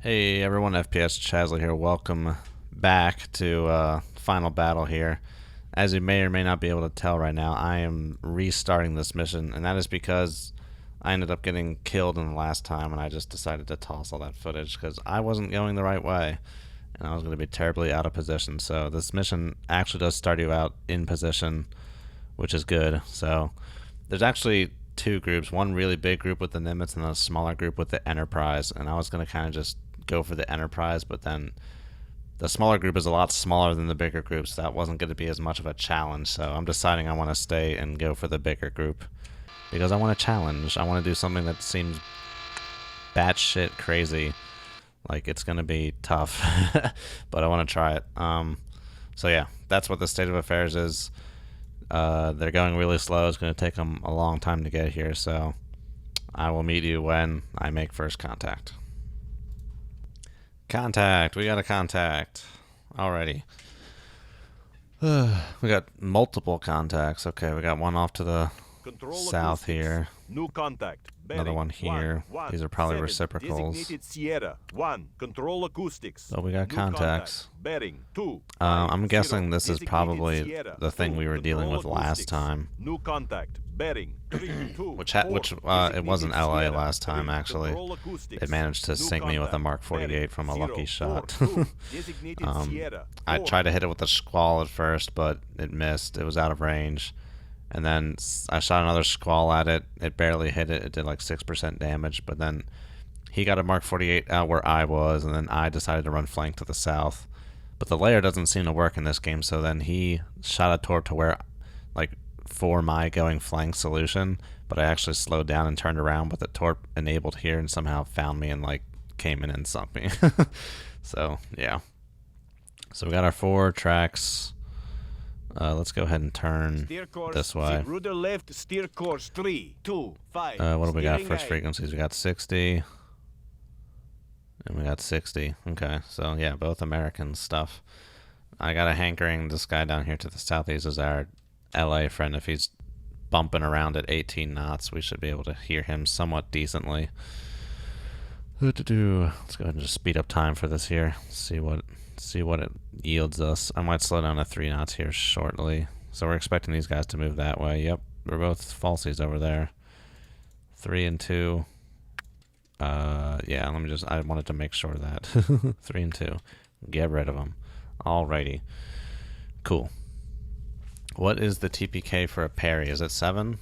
Hey everyone, FPS Chazley here. Welcome back to final battle here. As you may or may not be able to tell right now, I am restarting this mission, and that is because I ended up getting killed in the last time, and I just decided to toss all that footage because I wasn't going the right way, and I was going to be terribly out of position. So this mission actually does start you out in position, which is good. So there's actually two groups, one really big group with the Nimitz and then a smaller group with the Enterprise, and I was going to kind of just go for the Enterprise, but then the smaller group is a lot smaller than the bigger group, so that wasn't going to be as much of a challenge. So I'm deciding I want to stay and go for the bigger group because I want to challenge. I want to do something that seems batshit crazy, like it's going to be tough, but I want to try it. So yeah, that's what the state of affairs is. They're going really slow. It's going to take them a long time to get here, so I will meet you when I make first contact. Contact. We got a contact. Alrighty. We got multiple contacts. Okay, we got one off to the south here. New contact. Another one here. These are probably reciprocals. Sierra. 1. Control acoustics. So we got contacts. Bearing 2. I'm guessing this is probably the thing we were dealing with last time. New contact. Bearing 3, 2, Which it wasn't LA last time, actually. It managed to sink me with a Mark 48 from a lucky shot. I tried to hit it with a squall at first, but it missed. It was out of range. And then I shot another squall at it. It barely hit it. It did like 6% damage. But then he got a Mark 48 out where I was, and then I decided to run flank to the south. But the layer doesn't seem to work in this game, so then he shot a torp to where, like, for my going flank solution, but I actually slowed down and turned around, but the torp enabled here and somehow found me and, like, came in and sunk me. So, yeah. So we got our 4 tracks. Let's go ahead and turn this way. Rudder left, steer course 3, 2, 5. What do we got? First frequencies. We got 60. And we got 60. Okay, so yeah, both American stuff. I got a hankering. This guy down here to the southeast is our LA friend. If he's bumping around at 18 knots, we should be able to hear him somewhat decently. Let's go ahead and just speed up time for this here. See what it yields us. I might slow down to 3 knots here shortly. So we're expecting these guys to move that way. Yep, we're both falsies over there. 3 and 2. Yeah, I wanted to make sure of that. 3 and 2. Get rid of them. Alrighty. Cool. What is the TPK for a parry? Is it 7?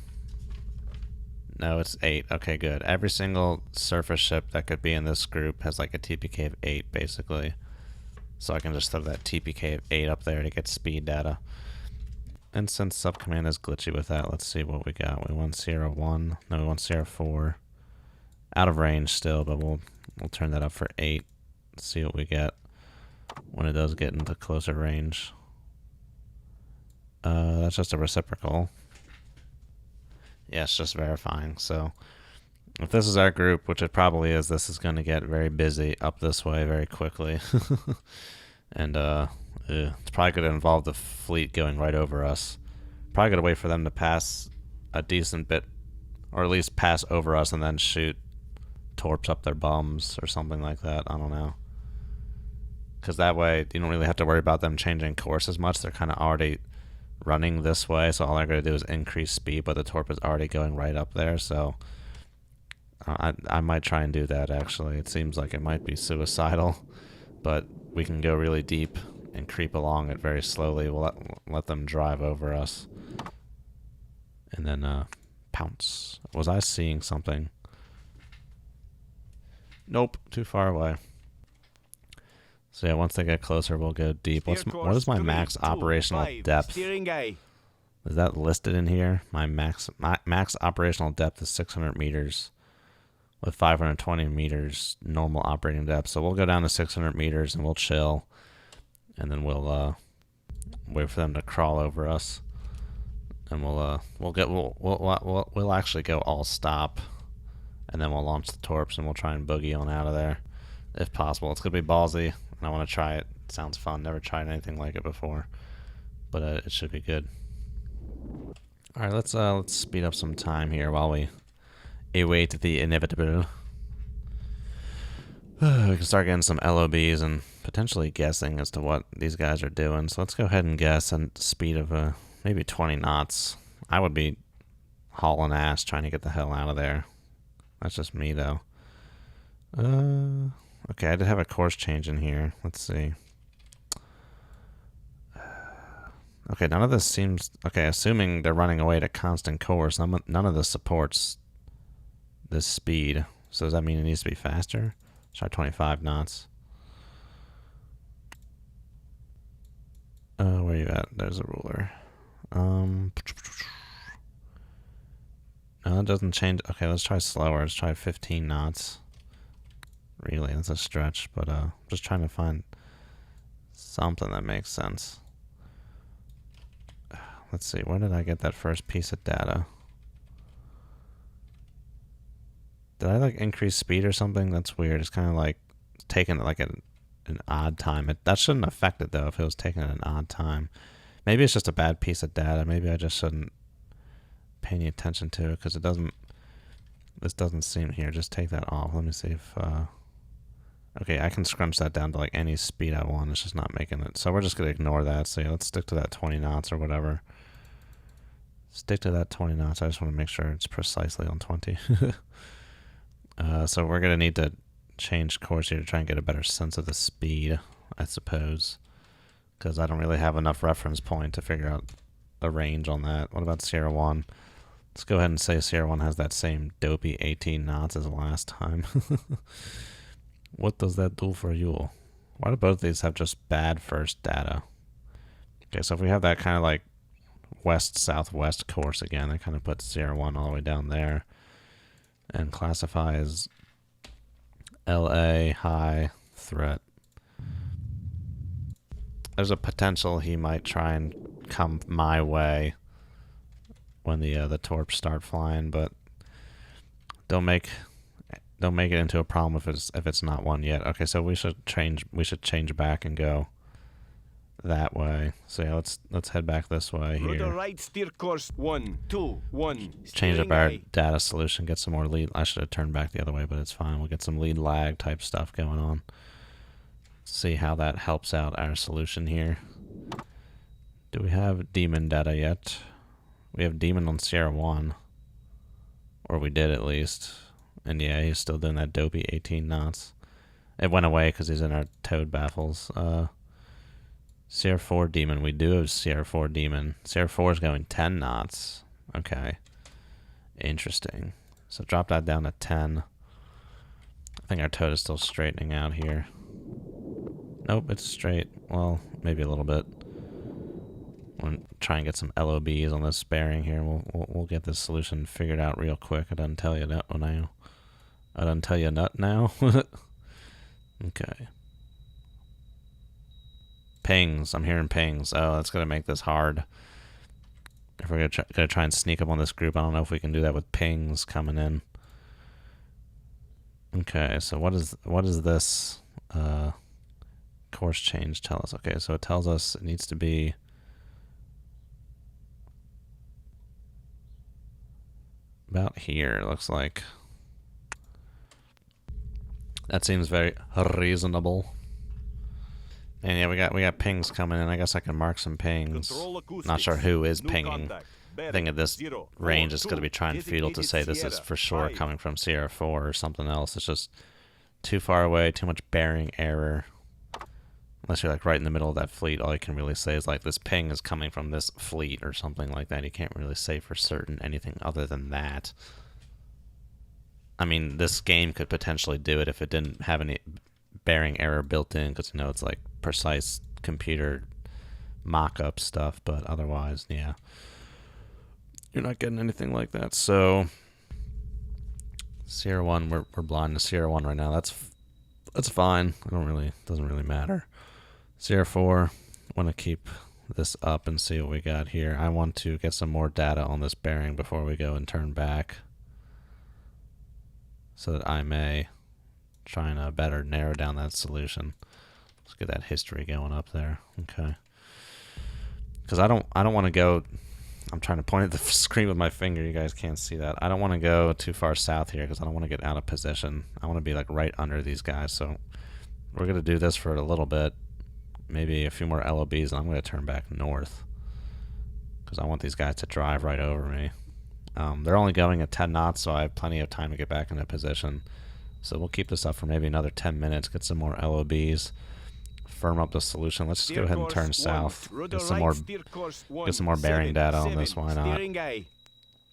No, it's 8. Okay, good. Every single surface ship that could be in this group has like a TPK of 8, basically. So I can just throw that TPK of 8 up there to get speed data. And since subcommand is glitchy with that, let's see what we got. We want Sierra 1. No, we want Sierra 4. Out of range still, but we'll turn that up for 8. See what we get when it does get into closer range. That's just a reciprocal. Yeah, it's just verifying. So if this is our group, which it probably is, this is going to get very busy up this way very quickly. And it's probably going to involve the fleet going right over us. Probably going to wait for them to pass a decent bit, or at least pass over us and then shoot torps up their bums or something like that. I don't know. Because that way you don't really have to worry about them changing course as much. They're kind of already running this way, so all they're going to do is increase speed, but the torp is already going right up there, so I might try and do that, actually. It seems like it might be suicidal, but we can go really deep and creep along it very slowly. We'll let them drive over us. And then pounce. Was I seeing something? Nope, too far away. So yeah, once they get closer, we'll go deep. What is my max operational depth? Is that listed in here? My max operational depth is 600 meters with 520 meters normal operating depth. So we'll go down to 600 meters and we'll chill, and then we'll wait for them to crawl over us, and we'll actually go all stop, and then we'll launch the torps and we'll try and boogie on out of there if possible. It's gonna be ballsy. I want to try it. It sounds fun. Never tried anything like it before, but it should be good. All right, let's speed up some time here while we await the inevitable. We can start getting some LOBs and potentially guessing as to what these guys are doing. So let's go ahead and guess a speed of maybe 20 knots. I would be hauling ass trying to get the hell out of there. That's just me, though. Okay, I did have a course change in here. Let's see. Okay, none of this seems... Okay, assuming they're running away at a constant course, none of this supports this speed. So does that mean it needs to be faster? Try 25 knots. Where are you at? There's a ruler. No, it doesn't change. Okay, let's try slower. Let's try 15 knots. Really, that's a stretch, but just trying to find something that makes sense. Let's see, where did I get that first piece of data? Did I like increase speed or something? That's weird. It's kind of like taking it like an odd time. That shouldn't affect it though if it was taken at an odd time. Maybe it's just a bad piece of data. Maybe I just shouldn't pay any attention to it because it doesn't. This doesn't seem here. Just take that off. Let me see if. Okay, I can scrunch that down to like any speed I want. It's just not making it. So we're just gonna ignore that. So yeah, let's stick to that 20 knots or whatever. Stick to that 20 knots. I just want to make sure it's precisely on 20. So we're going to need to change course here to try and get a better sense of the speed, I suppose. Because I don't really have enough reference point to figure out a range on that. What about Sierra 1? Let's go ahead and say Sierra 1 has that same dopey 18 knots as last time. What does that do for you? Why do both of these have just bad first data? Okay, so if we have that kind of like west-southwest course again, that kind of puts Sierra 1 all the way down there and classifies LA high threat. There's a potential he might try and come my way when the torps start flying, but don't make it into a problem if it's not one yet. Okay, so we should change back and go that way. So yeah, let's head back this way here. Rudder right, steer course 1, 2, 1. Change up our data solution, get some more lead. I should have turned back the other way, but it's fine. We'll get some lead lag type stuff going on. See how that helps out our solution here. Do we have demon data yet? We have demon on Sierra 1. Or we did at least. And yeah, he's still doing that dopey 18 knots. It went away because he's in our toad baffles. Sierra 4 demon. We do have Sierra 4 demon. Sierra 4 is going 10 knots. Okay. Interesting. So drop that down to 10. I think our toad is still straightening out here. Nope, it's straight. Well, maybe a little bit. We'll try and get some LOBs on this bearing here. We'll get this solution figured out real quick. I didn't tell you that now. I didn't tell you nut now. Okay. Pings. I'm hearing pings. Oh, that's going to make this hard. If we're gonna try and sneak up on this group, I don't know if we can do that with pings coming in. Okay, so what is this course change tell us? Okay, so it tells us it needs to be about here, it looks like. That seems very reasonable. And yeah, we got pings coming in. I guess I can mark some pings. Not sure who is pinging. I think at this range it's going to be trying futile to say this is for sure coming from Sierra 4 or something else. It's just too far away, too much bearing error. Unless you're like right in the middle of that fleet, all you can really say is like this ping is coming from this fleet or something like that. You can't really say for certain anything other than that. I mean, this game could potentially do it if it didn't have any bearing error built in, because you know it's like precise computer mock-up stuff, but otherwise, yeah, you're not getting anything like that. So Sierra 1, we're blind to Sierra 1 right now. That's fine. Doesn't really matter. Sierra 4, want to keep this up and see what we got here. I want to get some more data on this bearing before we go and turn back, so that I may try and better narrow down that solution. Let's get that history going up there. Okay. Because I don't want to go. I'm trying to point at the screen with my finger. You guys can't see that. I don't want to go too far south here because I don't want to get out of position. I want to be like right under these guys. So we're going to do this for a little bit. Maybe a few more LOBs, and I'm going to turn back north because I want these guys to drive right over me. They're only going at 10 knots, so I have plenty of time to get back into position. So we'll keep this up for maybe another 10 minutes, get some more LOBs, firm up the solution. Let's just go ahead and turn south. Get some more bearing data on this. Why not?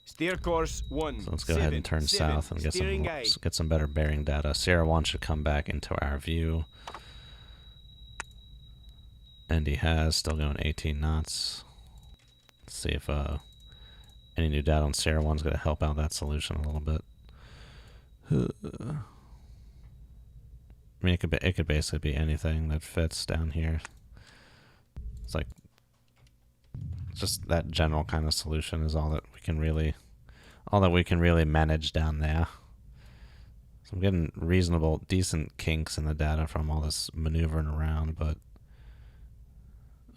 Steer course 1. So let's go ahead and turn south and get some better bearing data. Sierra 1 should come back into our view. And he has, still going 18 knots. Let's see if any new data on Sierra 1 is going to help out that solution a little bit. I mean, it could basically be anything that fits down here. It's like just that general kind of solution is all that we can really manage down there. So I'm getting reasonable, decent kinks in the data from all this maneuvering around, but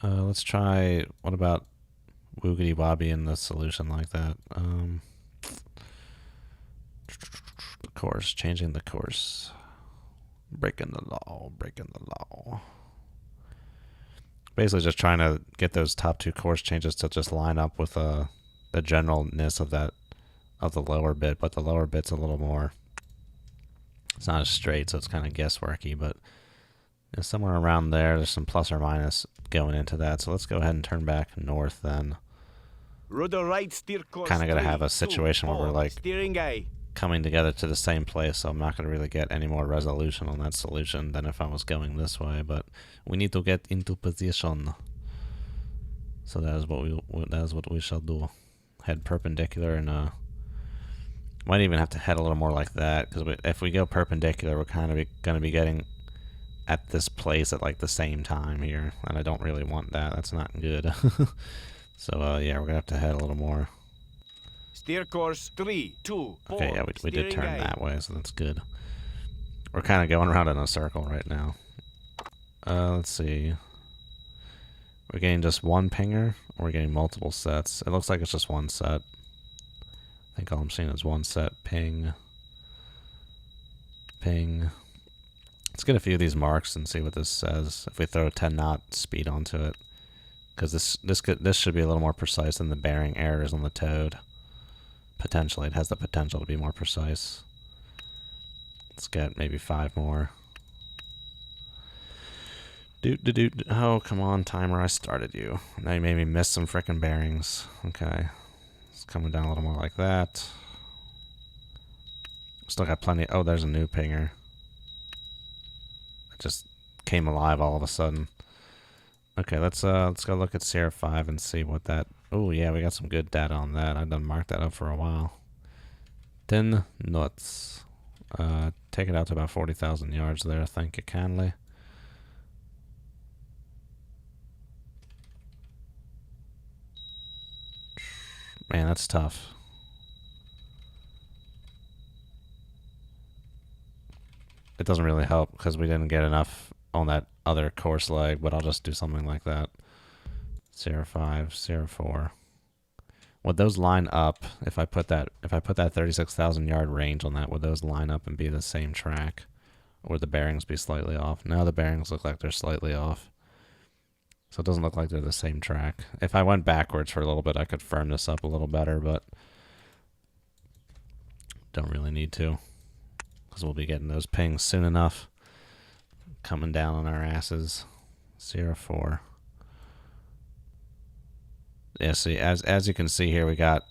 let's try. What about woogity wobby in the solution like that? The course, changing the course. Breaking the law, breaking the law. Basically just trying to get those top two course changes to just line up with the generalness of the lower bit, but the lower bit's a little more, it's not as straight, so it's kind of guessworky, but somewhere around there's some plus or minus going into that. So let's go ahead and turn back north then. Rudder right, steer course. Kind of got to have a 3, situation 2, where we're like steering eye. coming together to the same place, so I'm not going to really get any more resolution on that solution than if I was going this way, but we need to get into position. So that is what we shall do. Head perpendicular, and might even have to head a little more like that, because if we go perpendicular, we're kind of going to be getting at this place at like the same time here, and I don't really want that. That's not good. So yeah, we're going to have to head a little more. Steer course 3, 2, 4. Okay, yeah, we did turn eye. that way, so that's good. We're kind of going around in a circle right now. Let's see. We're getting just one pinger, or we're getting multiple sets. It looks like it's just one set. I think all I'm seeing is one set. Ping. Ping. Let's get a few of these marks and see what this says. If we throw a 10 knot speed onto it. Because this should be a little more precise than the bearing errors on the Toad. Potentially, it has the potential to be more precise. Let's get maybe 5 more. Oh, come on, timer, I started you. Now you made me miss some frickin' bearings. Okay. It's coming down a little more like that. Still got plenty. Oh, there's a new pinger. It just came alive all of a sudden. Okay, let's go look at Sierra 5 and see what that... Oh, yeah, we got some good data on that. I've done marked that up for a while. 10 knots. Take it out to about 40,000 yards there, thank you kindly. Man, that's tough. It doesn't really help because we didn't get enough on that other course leg, but I'll just do something like that. Sierra 5, Sierra 4. Would those line up if I put that 36,000 yard range on that? Would those line up and be the same track? Or would the bearings be slightly off? No, the bearings look like they're slightly off. So it doesn't look like they're the same track. If I went backwards for a little bit, I could firm this up a little better, but don't really need to, because we'll be getting those pings soon enough. Coming down on our asses. Sierra 4. Yeah, see, as you can see here, we got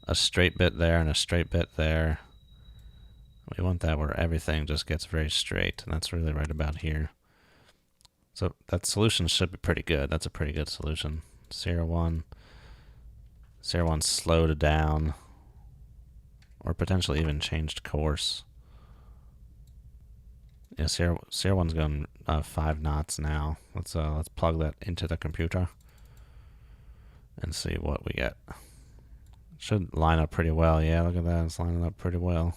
a straight bit there and a straight bit there. We want that where everything just gets very straight, and that's really right about here. So that solution should be pretty good. That's a pretty good solution. Sierra 1. Sierra 1 slowed down, or potentially even changed course. Yeah, Sierra 1's going 5 knots now. Let's plug that into the computer and see what we get. Should line up pretty well. Yeah, look at that. It's lining up pretty well.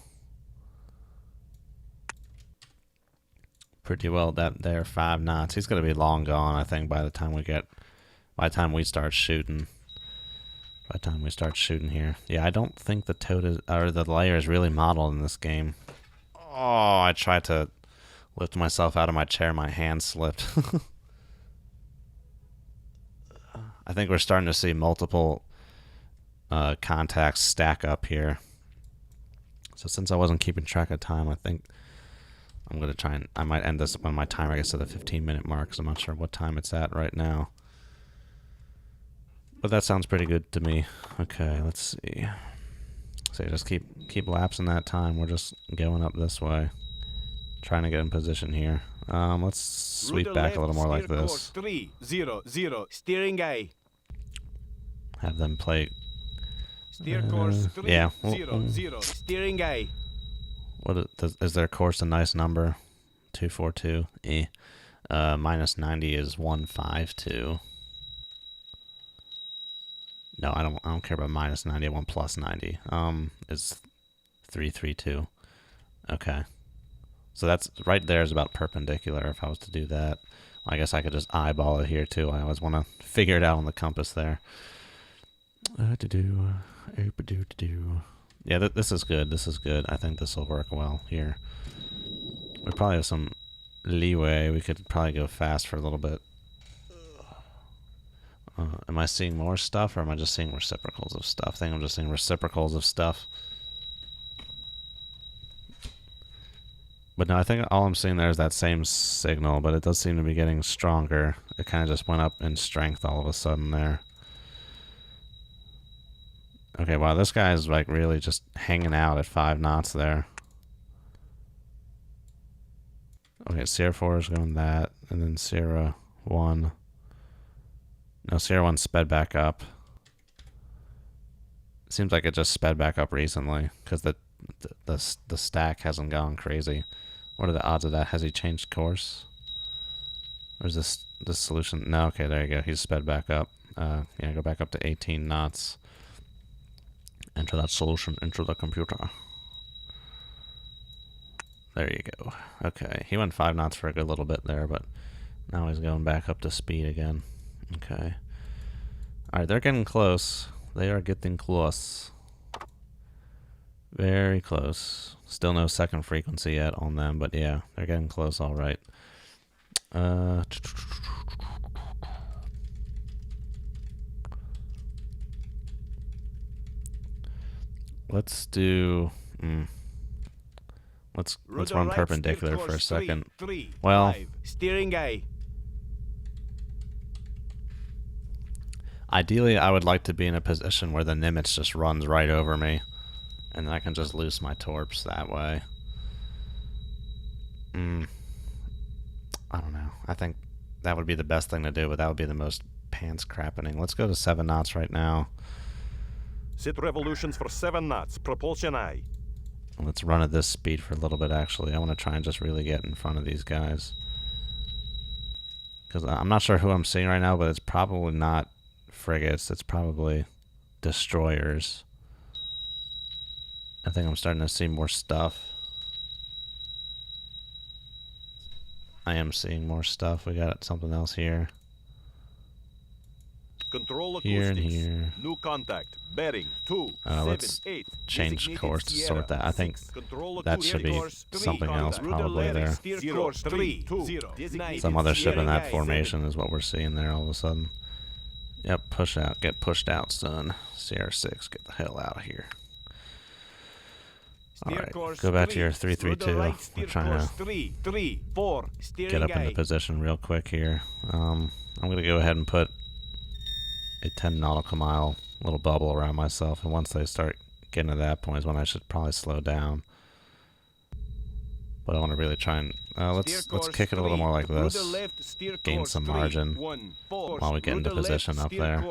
Pretty well. That there, 5 knots. He's gonna be long gone, I think, by the time we start shooting. by the time we start shooting here. Yeah, I don't think the toad is, or the layer is really modeled in this game. Oh, I tried to lift myself out of my chair. My hand slipped. I think we're starting to see multiple contacts stack up here. So since I wasn't keeping track of time, I think I'm going to try and... I might end this when my timer gets to the 15-minute mark, because I'm not sure what time it's at right now. But that sounds pretty good to me. Okay, let's see. So just keep lapsing that time. We're just going up this way. Trying to get in position here. Let's sweep back a little more like this. 300, steering A. Have them play... Steer course 300, yeah. steering A. Is their course a nice number? 242. Minus 90 is 152. No, I don't care about minus 90. I want plus 90. Is 332. Okay. So that's right there is about perpendicular if I was to do that. I guess I could just eyeball it here too. I always want to figure it out on the compass there. Yeah, this is good. This is good. I think this will work well here. We probably have some leeway. We could probably go fast for a little bit. Am I seeing more stuff, or am I just seeing reciprocals of stuff? I think I'm just seeing reciprocals of stuff. But no, I think all I'm seeing there is that same signal, but it does seem to be getting stronger. It kind of just went up in strength all of a sudden there. Okay, wow, this guy is like really just hanging out at 5 knots there. Okay, Sierra 4 is going that, and then Sierra 1. No, Sierra 1 sped back up. Seems like it just sped back up recently, because the stack hasn't gone crazy. What are the odds of that? Has he changed course? Or is this solution? No, okay, there you go. He's sped back up. Yeah, go back up to 18 knots. Enter that solution into the computer. There you go. Okay, he went 5 knots for a good little bit there, but now he's going back up to speed again. Okay. Alright, they're getting close. They are getting close. Very close. Still no second frequency yet on them, but yeah, they're getting close all right. Let's do... Let's run perpendicular for a second. Well, steering A. Ideally, I would like to be in a position where the Nimitz just runs right over me, and I can just loose my torps that way. I don't know. I think that would be the best thing to do, but that would be the most pants crappening. Let's go to 7 knots right now. Sit revolutions for 7 knots. Propulsion I. Let's run at this speed for a little bit, actually. I want to try and just really get in front of these guys. Because I'm not sure who I'm seeing right now, but it's probably not frigates. It's probably destroyers. I think I'm starting to see more stuff. I am seeing more stuff. We got something else here. Control Here and acoustics. here. New contact. Bearing 2, Let's 7, 8. change Designated course to Sierra. sort that. I think 6. Control that should be course 3. something else Contact. probably there. Steer course 3, 2. Designated Some other ship in Sierra that A. formation is what we're seeing there all of a sudden. Yep, push out. Get pushed out, son. Sierra 6, get the hell out of here. Alright, go back to your 332. We're trying to get up into position real quick here. I'm going to go ahead and put a 10 nautical mile little bubble around myself, and once they start getting to that point is when I should probably slow down. But I want to really try and let's kick it a little more like this. Gain some margin while we get into position up there.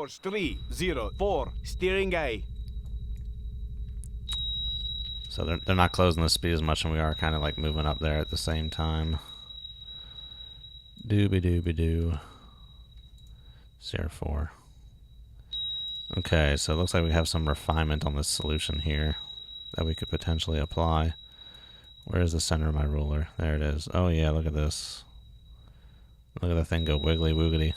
Steering A. So they're not closing the speed as much, and we are kind of like moving up there at the same time. Dooby-dooby-doo. Sierra 4. Okay, so it looks like we have some refinement on this solution here that we could potentially apply. Where is the center of my ruler? There it is. Oh yeah, look at this. Look at the thing go wiggly woogly.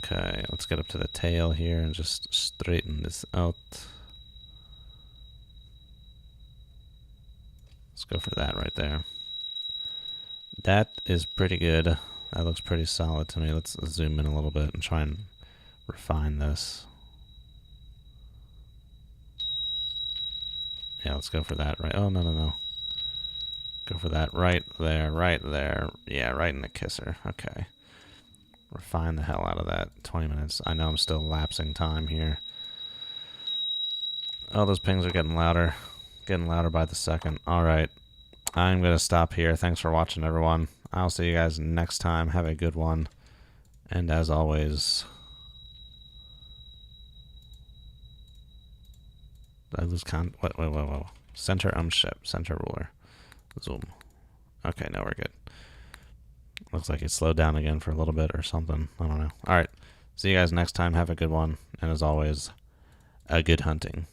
Okay, let's get up to the tail here and just straighten this out. Let's go for that right there. That is pretty good. That looks pretty solid to me. Let's zoom in a little bit and try and refine this. Yeah, let's go for that, right? Oh, no. Go for that right there, right there. Yeah, right in the kisser. Okay. Refine the hell out of that. 20 minutes. I know I'm still lapsing time here. Oh, those pings are getting louder. Getting louder by the second. Alright. I'm going to stop here. Thanks for watching, everyone. I'll see you guys next time. Have a good one. And as always... Did I lose wait. Center ship. Center ruler. Zoom. Okay, now we're good. Looks like it slowed down again for a little bit or something. I don't know. Alright. See you guys next time. Have a good one. And as always, a good hunting.